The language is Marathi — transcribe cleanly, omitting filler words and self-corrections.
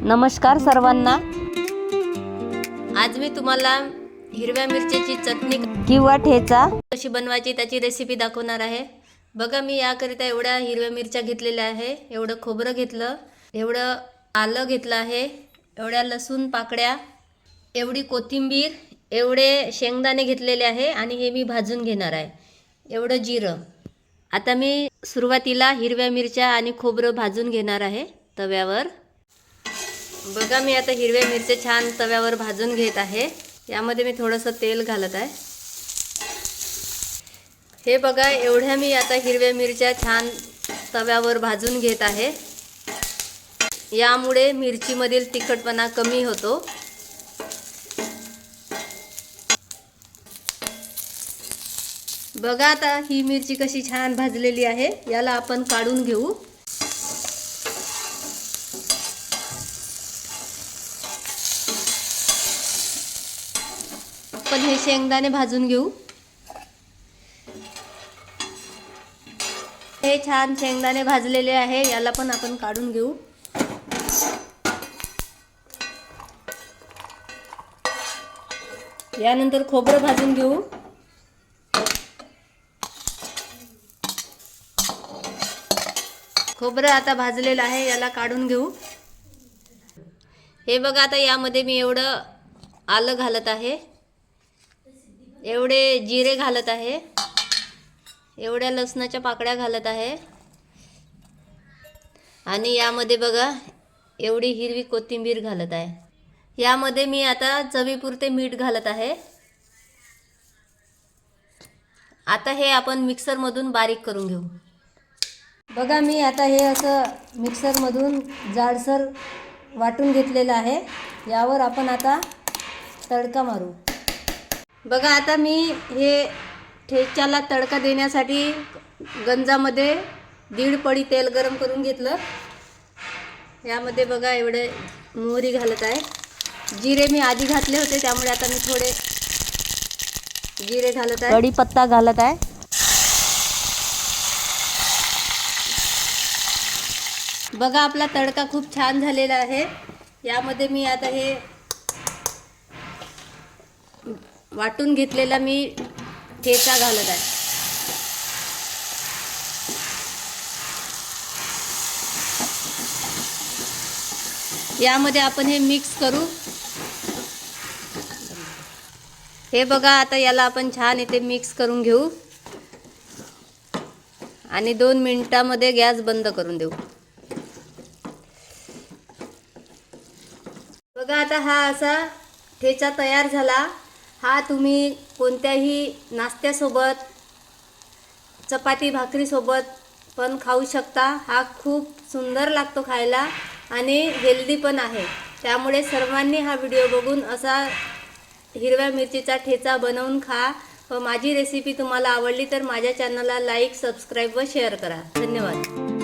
नमस्कार सर्वांना। आज मी तुम्हाला हिरव्या मिरचीची चटणी किंवा ठेचा कशी बनवायची त्याची रेसिपी दाखवणार आहे। बघा, मी याकरिता एवढ्या हिरव्या मिरच्या घेतलेल्या आहे, एवढं खोबरं घेतलं, एवढं आलं घेतलं आहे, एवढ्या लसूण पाकळ्या, एवढी कोथिंबीर, एवढे शेंगदाणे घेतलेले आहे आणि हे मी भाजून घेणार आहे, एवढं जिरं। आता मी सुरुवातीला हिरव्या मिरच्या आणि खोबरं भाजून घेणार आहे तव्यावर। बघा, मी आता हिरव्या मिरच्या छान तव्यावर भाजून घेत आहे। यामध्ये मी थोडंसं तेल घालत आहे। हे बघा, एवढ्या मी आता हिरव्या मिरच्या छान तव्यावर भाजून घेत आहे। यामुळे मिरचीमधील तिखटपणा कमी होतो। बघा, आता ही मिरची कशी छान भाजलेली आहे, याला आपण काढून घेऊ। आपण हे शेंगदाणे भाजून घेऊ। हे छान शेंगदाणे भाजलेले आहे, याला पण आपण काढून घेऊ। यानंतर खोबरं भाजून घेऊ। खोबरं आता भाजलेलं आहे, याला काढून घेऊ। हे बघा, आता यामध्ये मी एवढं आलं घालत आहे, एवढे जिरे घालत आहे, एवढ्या लसणाच्या पाकळ्या घालत आहे आणि यामध्ये बघा एवढी हिरवी कोथिंबीर घालत आहे। यामध्ये मी आता चवीपुरते मीठ घालत आहे। आता हे आपण मिक्सरमधून बारीक करून घेऊ। बघा, मी आता हे असं मिक्सरमधून जाडसर वाटून घेतलेलं आहे। यावर आपण आता तडका मारू। बघा, आता मी हे ठेच्याला तडका देण्यासाठी गंजामध्ये 1.5 पळी तेल गरम करून घेतलं। यामध्ये बघा एवढे मोहरी घालत आहे। जिरे मी आधी घातले होते, त्यामुळे आता मी थोडे जिरे घालत आहे। कढीपत्ता घालत आहे। बघा, आपला तडका खूप छान झालेला आहे। यामध्ये मी आता हे वाटून घेतलेला मी ठेचा घालत आहे। यामध्ये आपण हे मिक्स करू। हे बघा, आता याला आपण छान इथे मिक्स करून घेऊ आणि 2 मिनिटांमध्ये गॅस बंद करून देऊ। बघा, आता हा असा ठेचा तयार झाला। हा तुम्ही कोणत्याही नाश्त्यासोबत, चपाती भाकरीसोबत पण खाऊ शकता। हा खूप सुंदर लागतो खायला आणि हेल्दी पण आहे। त्यामुळे सर्वांनी हा व्हिडिओ बघून असा हिरव्या मिरचीचा ठेचा बनवून खा। व माझी रेसिपी तुम्हाला आवडली तर माझ्या चॅनलला लाईक, सबस्क्राईब व शेअर करा। धन्यवाद।